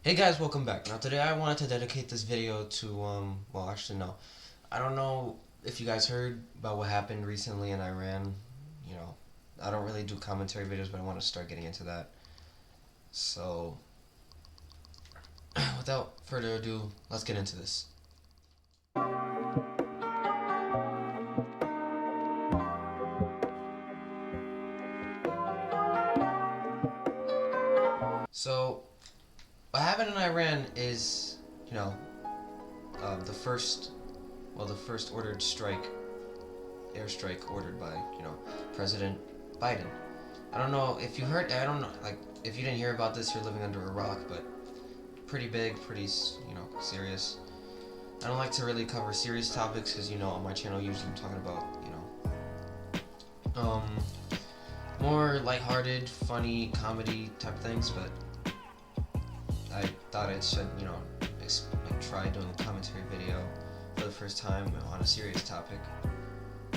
Hey guys, welcome back. Now today I wanted to dedicate this video to well actually no. I don't know if you guys heard about what happened recently in Iran. You know, I don't really do commentary videos, but I want to start getting into that. So, without further ado, let's get into this. So, what happened in Iran is, you know, the first, well, the first ordered strike, airstrike ordered by, President Biden. I don't know if you heard. I don't know, like, if you didn't hear about this, you're living under a rock. But pretty big, pretty, serious. I don't like to really cover serious topics because, on my channel usually I'm talking about, um, more lighthearted, funny, comedy type things. But I thought I should, try doing a commentary video for the first time on a serious topic.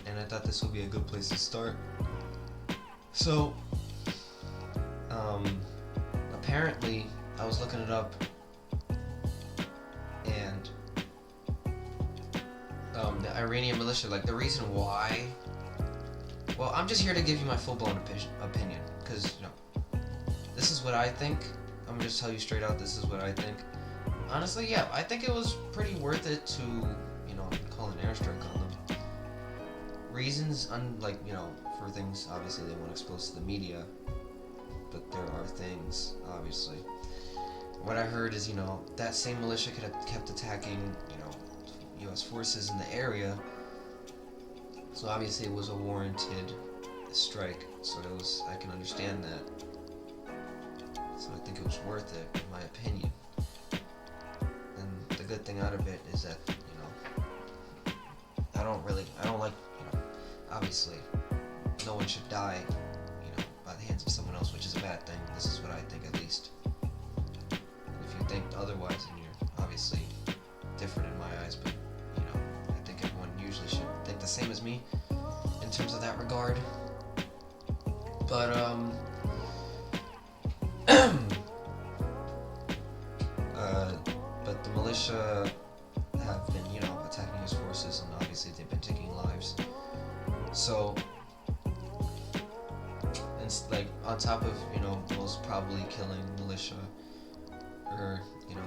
And I thought this would be a good place to start. So, apparently, I was looking it up, and the Iranian militia, like, the reason why. Well, I'm just here to give you my full-blown opinion, because this is what I think. I'm gonna just tell you straight out. This is what I think. Honestly, yeah, I think it was pretty worth it to, call an airstrike on them. Reasons, for things, obviously they won't expose to the media, but there are things, obviously. What I heard is, that same militia could have kept attacking, U.S. forces in the area, so obviously it was a warranted strike, so I can understand that. So I think it was worth it, in my opinion. And the good thing out of it is that, I don't like, obviously, no one should die, by the hands of someone else, which is a bad thing. This is what I think, at least. If you think otherwise, then you're obviously different in my eyes, but, I think everyone usually should think the same as me in terms of that regard. But, but the militia have been, attacking his forces, and obviously they've been taking lives. So, and like on top of, most probably killing militia, or,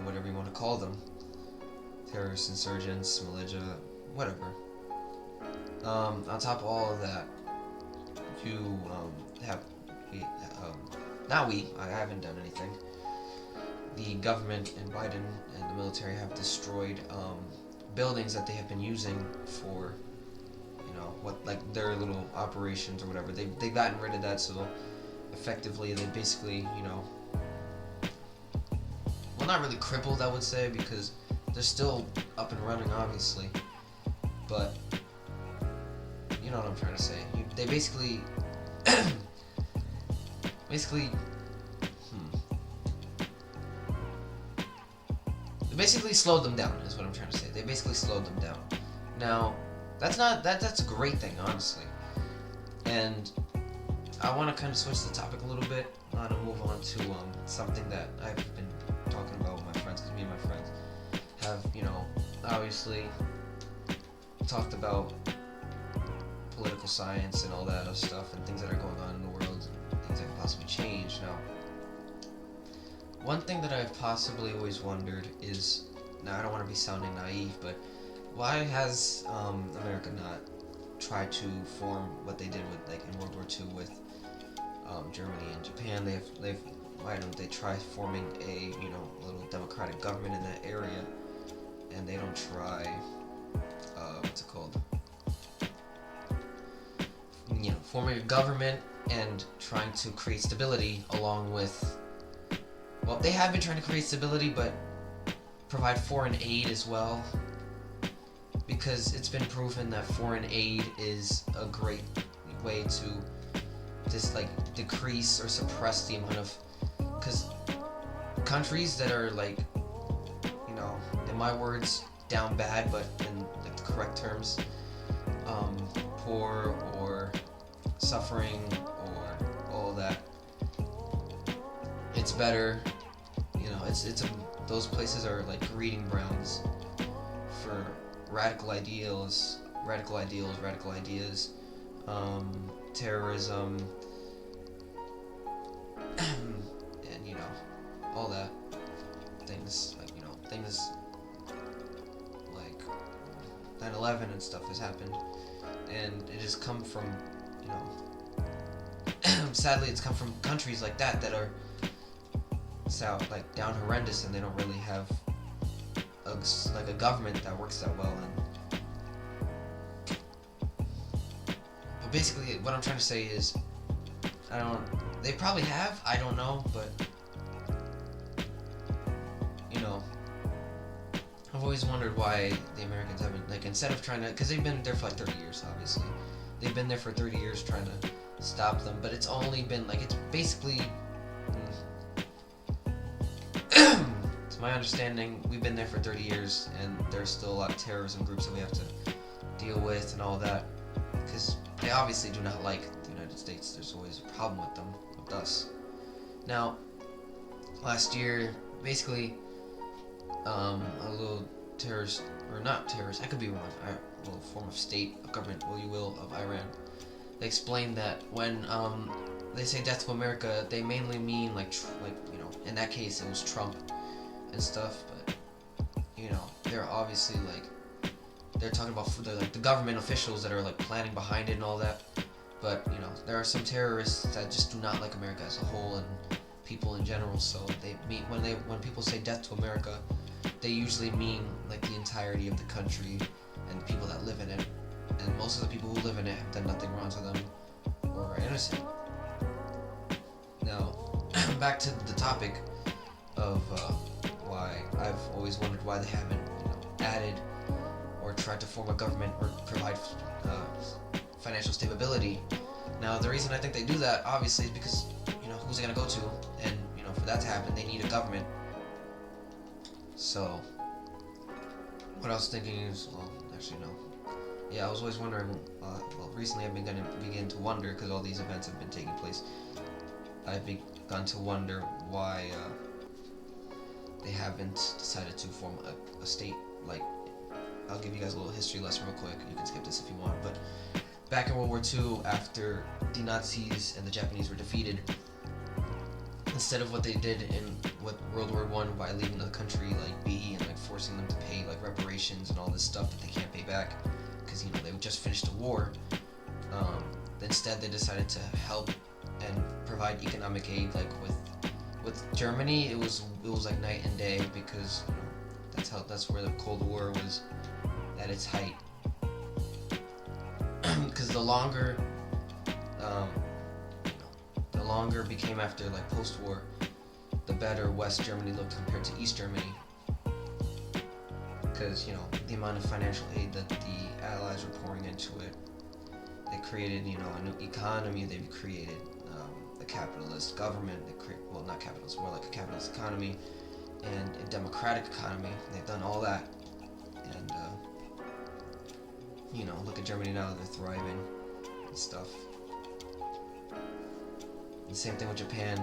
whatever you want to call them, terrorists, insurgents, militia, whatever. On top of all of that, you I haven't done anything. The government and Biden and the military have destroyed buildings that they have been using for, their little operations or whatever. They've gotten rid of that, so effectively they basically, well, not really crippled, I would say, because they're still up and running, obviously, but you know what I'm trying to say. They basically, basically, they basically slowed them down, is what I'm trying to say. They basically slowed them down. Now, that's a great thing, honestly. And I want to kind of switch the topic a little bit. I want to move on to something that I've been talking about with my friends, because me and my friends have, obviously talked about political science and all that other stuff, and things that are going on in the world, and things that can possibly change. Now, one thing that I've possibly always wondered is, now I don't want to be sounding naive, but why has America not tried to form what they did with, like, in World War II with Germany and Japan? Why don't they try forming a, little democratic government in that area, and they don't try, what's it called? Forming a government and trying to create stability along with, well, they have been trying to create stability, but provide foreign aid as well, because it's been proven that foreign aid is a great way to just, like, decrease or suppress the amount of, because countries that are, like, in my words, down bad, but in, like, the correct terms, poor or suffering or all that, it's better, those places are like breeding grounds for radical ideals, terrorism, and all that things like 9/11 and stuff has happened, and it has come from sadly it's come from countries like that are like down horrendous, and they don't really have a government that works that well. But basically, what I'm trying to say is, they probably have, I don't know, but I've always wondered why the Americans haven't, like, instead of trying to, because they've been there for like 30 years, obviously. They've been there for 30 years trying to stop them, but it's only been, like, it's basically, to my understanding, we've been there for 30 years, and there's still a lot of terrorism groups that we have to deal with and all that, because they obviously do not like the United States. There's always a problem with them, with us. Now, last year, basically, a little terrorist, or not terrorist, I could be wrong, a little form of state, of government, what you will, of Iran. They explained that when they say death to America, they mainly mean in that case it was Trump and stuff, but they're obviously they're talking about the government officials that are planning behind it and all that. But there are some terrorists that just do not like America as a whole and people in general. So when people say death to America, they usually mean the entirety of the country and the people that live in it. And most of the people who live in it have done nothing wrong to them or are innocent. Now, back to the topic of why I've always wondered why they haven't added or tried to form a government or provide financial stability. Now, the reason I think they do that, obviously, is because who's it gonna go to? And for that to happen, they need a government. So, what I was thinking is, well, actually no. Yeah, I was always wondering. Recently I've begun to wonder, because all these events have been taking place. I've begun to wonder why they haven't decided to form a state. I'll give you guys a little history lesson real quick. You can skip this if you want. But back in World War II, after the Nazis and the Japanese were defeated, instead of what they did in World War I by leaving the country be and forcing them to pay reparations and all this stuff that they can't pay back because they just finished a war, instead they decided to help and provide economic aid with Germany. It was night and day, because that's where the Cold War was at its height. Because the longer it became after post-war, the better West Germany looked compared to East Germany. Because the amount of financial aid that the Allies were pouring into it, they created a new economy. They've created a capitalist government. Not capitalist, more like a capitalist economy and a democratic economy. They've done all that, and look at Germany now. They're thriving and stuff. The same thing with Japan.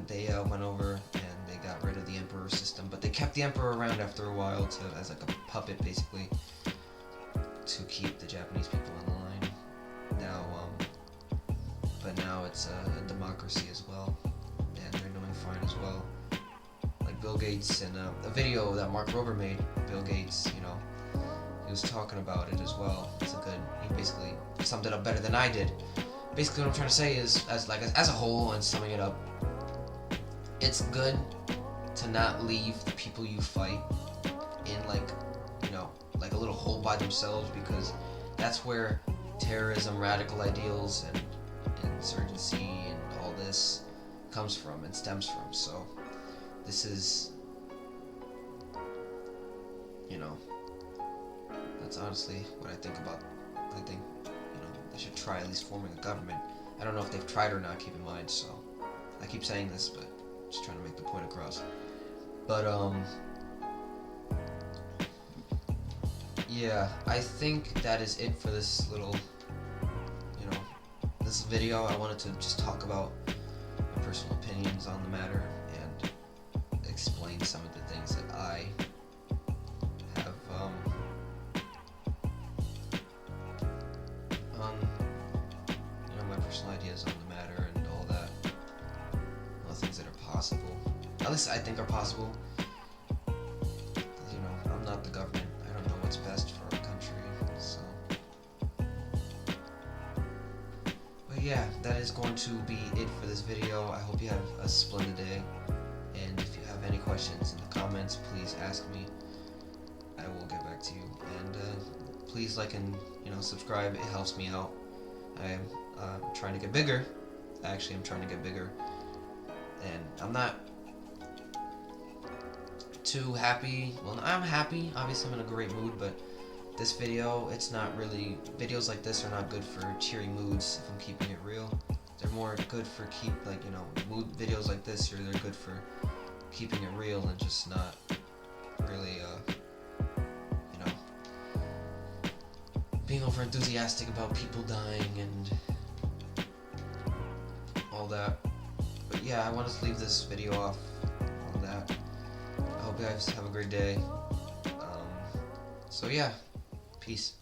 They went over and they got rid of the emperor system, but they kept the emperor around after a while as a puppet, basically, to keep the Japanese people in line. But now it's a democracy as well, and they're doing fine as well. Bill Gates, in a video that Mark Rober made, Bill Gates, he was talking about it as well. He basically summed it up better than I did. Basically, what I'm trying to say is, as a whole, and summing it up, it's good to not leave the people you fight in a little hole by themselves, because that's where terrorism, radical ideals, and insurgency and all this comes from and stems from. So this is, that's honestly what I think about. I think they should try at least forming a government. I don't know if they've tried or not, keep in mind, so I keep saying this, but just trying to make the point across. But yeah, I think that is it for this little this video. I wanted to just talk about my personal opinions on the matter, and possible. At least I think are possible. You know, I'm not the government. I don't know what's best for our country. So, but yeah, that is going to be it for this video. I hope you have a splendid day. And if you have any questions in the comments, please ask me. I will get back to you. And please like and subscribe. It helps me out. I'm trying to get bigger. Actually, I'm trying to get bigger. And I'm not too happy. Well, I'm happy. Obviously, I'm in a great mood, but this video, it's not really... Videos like this are not good for cheery moods, if I'm keeping it real. They're more good for mood videos like this, they're good for keeping it real and just not really, being over enthusiastic about people dying and all that. But yeah, I want to leave this video off on that. I hope you guys have a great day. So yeah, peace.